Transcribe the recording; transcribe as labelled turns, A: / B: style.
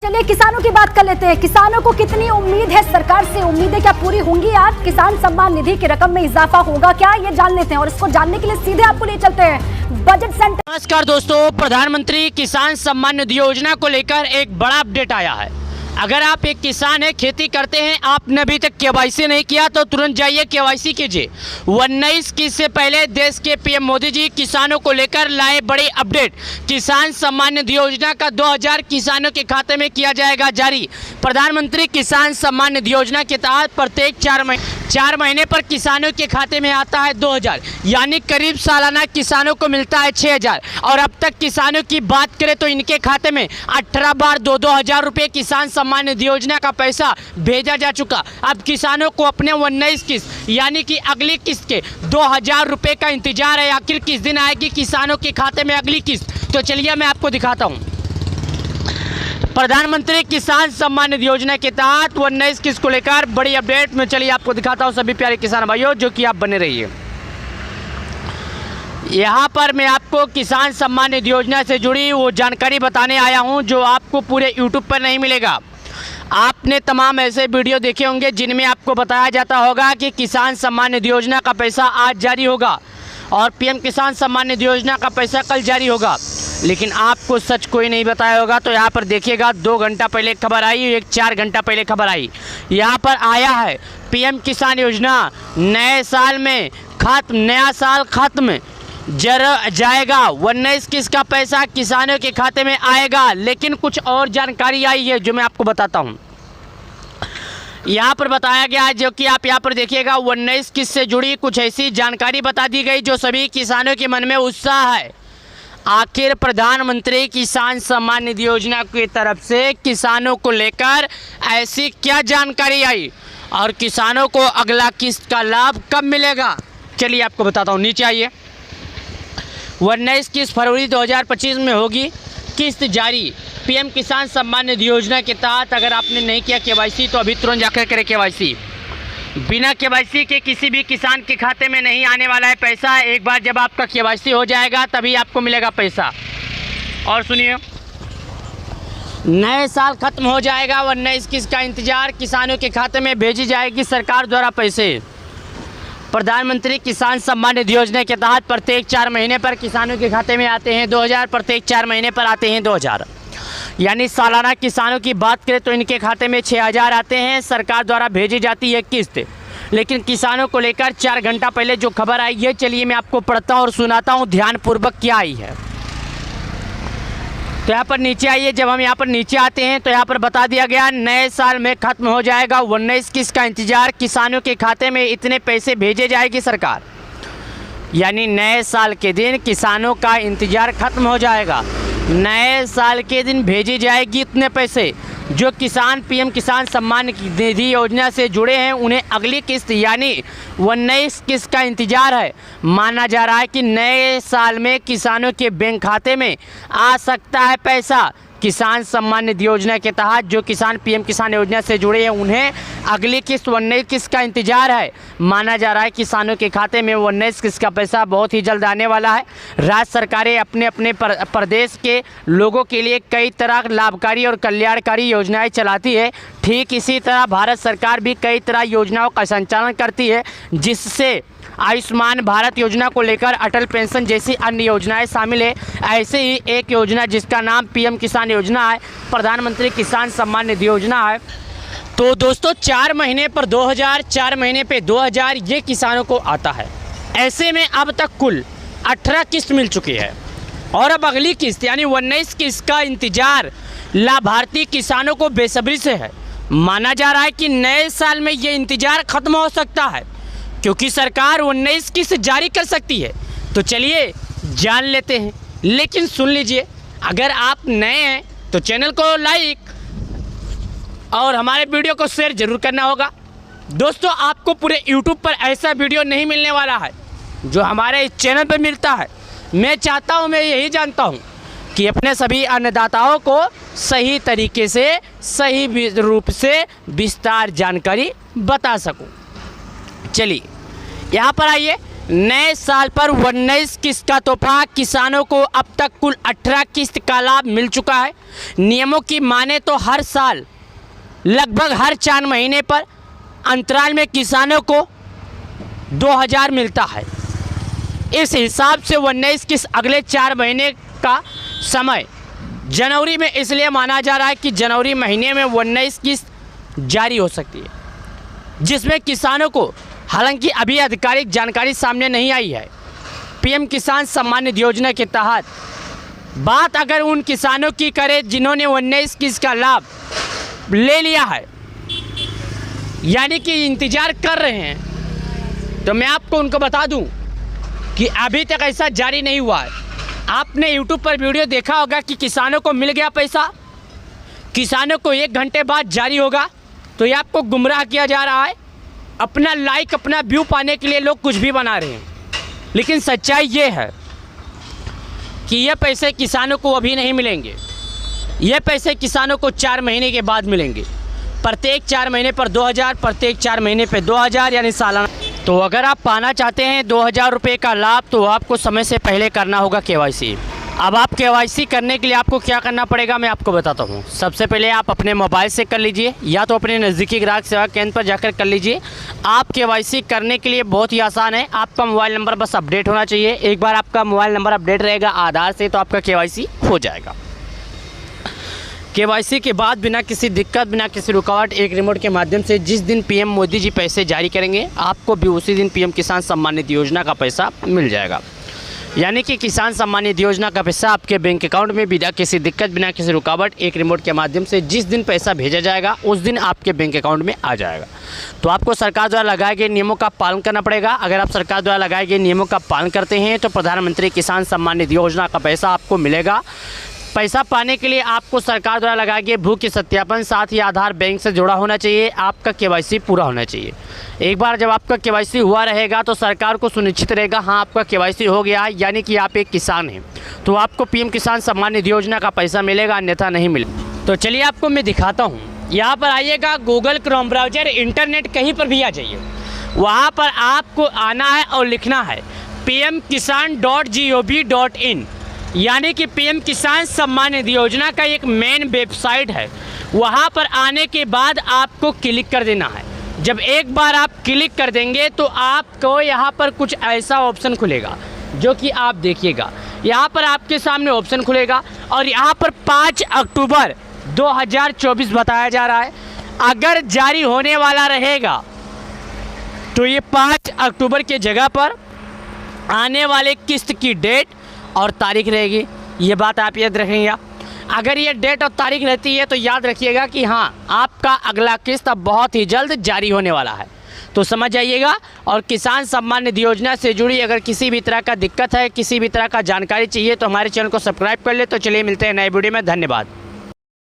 A: चलिए किसानों की बात कर लेते हैं। किसानों को कितनी उम्मीद है सरकार से, उम्मीदें क्या पूरी होंगी? आज किसान सम्मान निधि की रकम में इजाफा होगा क्या, ये जान लेते हैं और इसको जानने के लिए सीधे आपको ले चलते हैं बजट सेंटर।
B: नमस्कार दोस्तों, प्रधानमंत्री किसान सम्मान निधि योजना को लेकर एक बड़ा अपडेट आया है। अगर आप एक किसान है, खेती करते हैं, आपने अभी तक केवाईसी नहीं किया तो तुरंत जाइए केवाईसी कीजिए। 19 की से पहले देश के पीएम मोदी जी किसानों को लेकर लाए बड़े अपडेट। किसान सम्मान निधि योजना का 2000 किसानों के खाते में किया जाएगा जारी। प्रधानमंत्री किसान सम्मान निधि योजना के तहत प्रत्येक 4 महीने पर किसानों के खाते में आता है 2000, यानी करीब सालाना किसानों को मिलता है 6000। और अब तक किसानों की बात करें तो इनके खाते में 18 बार 2-2000 रुपये किसान सम्मान निधि योजना का पैसा भेजा जा चुका। अब किसानों को अपने 19 किस्त यानी कि अगली किस्त के 2000 रुपये का इंतजार है। आखिर किस दिन आएगी किसानों के खाते में अगली किस्त, तो चलिए मैं आपको दिखाता हूँ। प्रधानमंत्री किसान सम्मान निधि योजना के तहत 19 किस्त को लेकर बड़ी अपडेट में चलिए आपको दिखाता हूँ। सभी प्यारे किसान भाइयों, जो कि आप बने रहिए। यहाँ पर मैं आपको किसान सम्मान निधि योजना से जुड़ी वो जानकारी बताने आया हूँ जो आपको पूरे यूट्यूब पर नहीं मिलेगा। आपने तमाम ऐसे वीडियो देखे होंगे जिनमें आपको बताया जाता होगा कि किसान सम्मान निधि योजना का पैसा आज जारी होगा और पीएम किसान सम्मान निधि योजना का पैसा कल जारी होगा, लेकिन आपको सच कोई नहीं बताया होगा। तो यहाँ पर देखिएगा, 2 घंटा पहले खबर आई, एक 4 घंटा पहले खबर आई। यहाँ पर आया है पीएम किसान योजना नए साल में खत्म, नया साल खत्म जाएगा। 19 किस्त का पैसा किसानों के खाते में आएगा, लेकिन कुछ और जानकारी आई है जो मैं आपको बताता हूँ। यहाँ पर बताया गया है, जो कि आप यहाँ पर देखिएगा, 19 किस्त से जुड़ी कुछ ऐसी जानकारी बता दी गई जो सभी किसानों के मन में उत्साह है। आखिर प्रधानमंत्री किसान सम्मान निधि योजना की तरफ से किसानों को लेकर ऐसी क्या जानकारी आई और किसानों को अगला किस्त का लाभ कब मिलेगा, चलिए आपको बताता हूँ। नीचे आइए। 19 किस्त फरवरी 2025 में होगी किस्त जारी। पीएम किसान सम्मान निधि योजना के तहत अगर आपने नहीं किया केवाईसी तो अभी तुरंत जाकर करें केवाईसी। बिना केवाईसी के किसी भी किसान के खाते में नहीं आने वाला है पैसा। एक बार जब आपका केवाईसी हो जाएगा तभी आपको मिलेगा पैसा। और सुनिए, नए साल खत्म हो जाएगा, 19 किस्त का इंतजार, किसानों के खाते में भेजी जाएगी सरकार द्वारा पैसे। प्रधानमंत्री किसान सम्मान निधि योजना के तहत प्रत्येक 4 महीने पर किसानों के खाते में आते हैं 2000, प्रत्येक 4 महीने पर आते हैं 2000, यानी सालाना किसानों की बात करें तो इनके खाते में 6000 आते हैं। सरकार द्वारा भेजी जाती है किस्त। लेकिन किसानों को लेकर 4 घंटा पहले जो खबर आई है, चलिए मैं आपको पढ़ता हूँ और सुनाता हूँ ध्यानपूर्वक क्या आई है। तो यहाँ पर नीचे आइए। जब हम यहाँ पर नीचे आते हैं तो यहाँ पर बता दिया गया, नए साल में खत्म हो जाएगा 19 किस्त का इंतजार, किसानों के खाते में इतने पैसे भेजे जाएगी सरकार। यानी नए साल के दिन किसानों का इंतजार खत्म हो जाएगा। नए साल के दिन भेजी जाएगी इतने पैसे। जो किसान पीएम किसान सम्मान निधि योजना से जुड़े हैं उन्हें अगली किस्त यानी 19 किस्त का इंतजार है। माना जा रहा है कि नए साल में किसानों के बैंक खाते में आ सकता है पैसा। किसान सम्मान निधि योजना के तहत जो किसान पीएम किसान योजना से जुड़े हैं उन्हें अगली किस्त 19 किस्त का इंतजार है। माना जा रहा है किसानों के खाते में 19 किस्त का पैसा बहुत ही जल्द आने वाला है। राज्य सरकारें अपने अपने प्रदेश के लोगों के लिए कई तरह लाभकारी और कल्याणकारी योजनाएं चलाती है। ठीक इसी तरह भारत सरकार भी कई तरह योजनाओं का संचालन करती है, जिससे आयुष्मान भारत योजना को लेकर अटल पेंशन जैसी अन्य योजनाएं शामिल है। ऐसे ही एक योजना जिसका नाम पीएम किसान योजना है, प्रधानमंत्री किसान सम्मान निधि योजना है। तो दोस्तों 4 महीने पर 2000, 4 महीने पे 2000 ये किसानों को आता है। ऐसे में अब तक कुल 18 किस्त मिल चुकी है और अब अगली किस्त यानी 19 किस्त का इंतजार लाभार्थी किसानों को बेसब्री से है। माना जा रहा है कि नए साल में ये इंतजार खत्म हो सकता है, क्योंकि सरकार 19 किस्त जारी कर सकती है। तो चलिए जान लेते हैं। लेकिन सुन लीजिए, अगर आप नए हैं तो चैनल को लाइक और हमारे वीडियो को शेयर जरूर करना होगा। दोस्तों आपको पूरे यूट्यूब पर ऐसा वीडियो नहीं मिलने वाला है जो हमारे इस चैनल पर मिलता है। मैं चाहता हूँ, मैं यही जानता हूँ कि अपने सभी अन्नदाताओं को सही तरीके से, सही रूप से विस्तार जानकारी बता सकूँ। चलिए यहाँ पर आइए। नए साल पर 19 किस्त का तोहफा। किसानों को अब तक कुल 18 किस्त का लाभ मिल चुका है। नियमों की माने तो हर साल लगभग हर 4 महीने पर अंतराल में किसानों को 2000 मिलता है। इस हिसाब से 19 किस्त अगले 4 महीने का समय जनवरी में इसलिए माना जा रहा है कि जनवरी महीने में 19 किस्त जारी हो सकती है, जिसमें किसानों को, हालांकि अभी आधिकारिक जानकारी सामने नहीं आई है, पीएम किसान सम्मान निधि योजना के तहत बात अगर उन किसानों की करें जिन्होंने 19 किस्त का लाभ ले लिया है, यानी कि इंतज़ार कर रहे हैं, तो मैं आपको उनको बता दूं कि अभी तक ऐसा जारी नहीं हुआ है। आपने YouTube पर वीडियो देखा होगा कि किसानों को मिल गया पैसा, किसानों को 1 घंटे बाद जारी होगा, तो ये आपको गुमराह किया जा रहा है। अपना लाइक, अपना व्यू पाने के लिए लोग कुछ भी बना रहे हैं, लेकिन सच्चाई ये है कि ये पैसे किसानों को अभी नहीं मिलेंगे। ये पैसे किसानों को 4 महीने के बाद मिलेंगे। प्रत्येक 4 महीने पर 2000, प्रत्येक 4 महीने पर 2000, यानी सालाना। तो अगर आप पाना चाहते हैं 2000 रुपये का लाभ, तो आपको समय से पहले करना होगा KYC। अब आप KYC करने के लिए आपको क्या करना पड़ेगा मैं आपको बताता हूँ। सबसे पहले आप अपने मोबाइल से कर लीजिए, या तो अपने नज़दीकी ग्राहक सेवा केंद्र पर जाकर कर लीजिए। आप KYC करने के लिए बहुत ही आसान है। आपका मोबाइल नंबर बस अपडेट होना चाहिए। एक बार आपका मोबाइल नंबर अपडेट रहेगा आधार से, तो आपका KYC हो जाएगा। KYC के बाद बिना किसी दिक्कत, बिना किसी रुकावट, एक रिमोट के माध्यम से जिस दिन PM मोदी जी पैसे जारी करेंगे, आपको भी उसी दिन PM किसान सम्मान निधि योजना का पैसा मिल जाएगा। यानी कि किसान सम्मान निधि योजना का पैसा आपके बैंक अकाउंट में बिना किसी दिक्कत, बिना किसी रुकावट, एक रिमोट के माध्यम से जिस दिन पैसा भेजा जाएगा उस दिन आपके बैंक अकाउंट में आ जाएगा। तो आपको सरकार द्वारा लगाए गए नियमों का पालन करना पड़ेगा। अगर आप सरकार द्वारा लगाए गए नियमों का पालन करते हैं तो प्रधानमंत्री किसान सम्मान निधि योजना का पैसा आपको मिलेगा। पैसा पाने के लिए आपको सरकार द्वारा लगाए गए भू के सत्यापन, साथ ही आधार बैंक से जुड़ा होना चाहिए। आपका KYC पूरा होना चाहिए। एक बार जब आपका KYC हुआ रहेगा तो सरकार को सुनिश्चित रहेगा हाँ आपका KYC हो गया है, यानी कि आप एक किसान हैं, तो आपको PM किसान सम्मान निधि योजना का पैसा मिलेगा, अन्यथा नहीं मिलेगा। तो चलिए आपको मैं दिखाता हूँ। यहाँ पर आइएगा, गूगल क्रोम ब्राउज़र, इंटरनेट कहीं पर भी आ जाइए। वहाँ पर आपको आना है और लिखना है pmkisan.gov.in, यानी कि PM किसान सम्मान निधि योजना का एक मेन वेबसाइट है। वहाँ पर आने के बाद आपको क्लिक कर देना है। जब एक बार आप क्लिक कर देंगे तो आपको यहाँ पर कुछ ऐसा ऑप्शन खुलेगा, जो कि आप देखिएगा। यहाँ पर आपके सामने ऑप्शन खुलेगा और यहाँ पर 5 अक्टूबर 2024 बताया जा रहा है। अगर जारी होने वाला रहेगा तो ये 5 अक्टूबर के जगह पर आने वाले किस्त की डेट और तारीख रहेगी। ये बात आप याद रखेंगे। अगर ये डेट और तारीख रहती है तो याद रखिएगा कि हाँ आपका अगला किस्त अब बहुत ही जल्द जारी होने वाला है। तो समझ जाइएगा। और किसान सम्मान निधि योजना से जुड़ी अगर किसी भी तरह का दिक्कत है, किसी भी तरह का जानकारी चाहिए, तो हमारे चैनल को सब्सक्राइब कर ले। तो चलिए मिलते हैं नए वीडियो में। धन्यवाद।